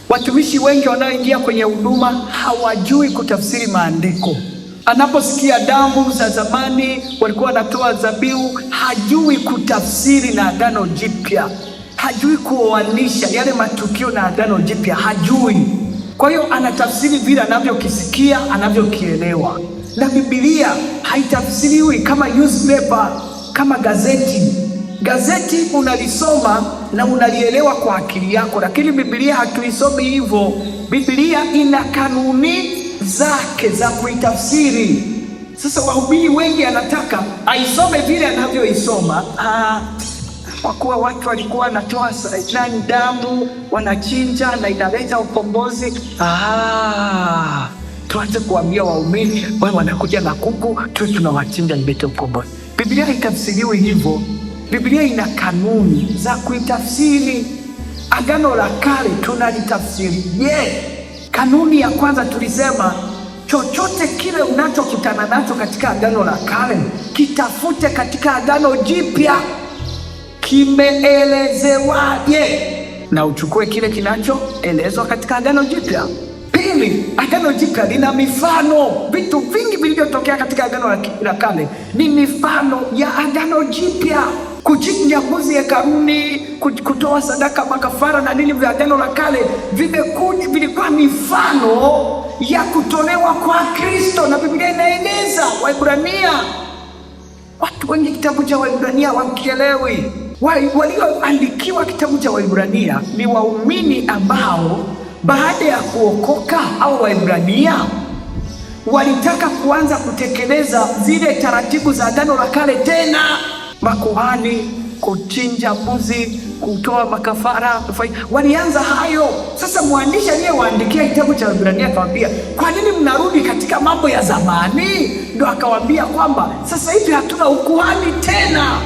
Watumishi wengi wanaoingia kwenye huduma hawajui kutafsiri maandiko. Anaposikia damu za zamani walikuwa wanatoa dhabihu, hajui kutafsiri na Agano Jipya, hajui kuoanisha yale matukio na Agano Jipya, hajui. Kwa hiyo anatafsiri vile anavyokisikia, anavyokielewa. Na Biblia haitafsiriwi kama newspaper, kama gazeti. Gazeti unalisoma na unalielewa kwa akili yako, lakini Biblia hatuisomi hivyo. Biblia ina kanuni zake za kuitafsiri. Sasa wahubiri wengi anataka aisome vile anavyoisoma. Kwa kuwa watu walikuwa wanatoa damu, wanachinja na inaleta ukombozi. Tuanze kuambia waumini, wao wanakuja na kuku, tu tunawachinja ilete ukombozi. Biblia haitafsiriwi hivyo. Biblia ina kanuni za kuitafsiri. Agano la Kale tunalitafsiri. Kanuni ya kwanza tulisema, chochote kile unachokutana nacho katika Agano la Kale, kitafute katika Agano Jipya. Kimeelezewaje? Na uchukue kile kinachoelezwa katika Agano Jipya. Pili, Agano Jipya lina mifano. Vitu vingi vilivyotokea katika Agano la Kale ni mifano ya Agano Jipya. Kuchinja mbuzi hekaluni, kutoa sadaka, makafara na nini vya Agano la Kale vilikuwa mifano ya kutolewa kwa Kristo, na Biblia inaeleza. Waebrania, watu wengi kitabu cha Waebrania wakielewi. Walioandikiwa kitabu cha Waebrania ni waumini ambao baada ya kuokoka au Waebrania walitaka kuanza kutekeleza zile taratibu za Agano la Kale tena. Makuhani kuchinja mbuzi, kutoa makafara, walianza hayo. Sasa mwandishi aliyewaandikia kitabu cha Waebrania akawaambia, kwa nini mnarudi katika mambo ya zamani? Ndio akawaambia kwamba sasa hivi hatuna ukuhani tena.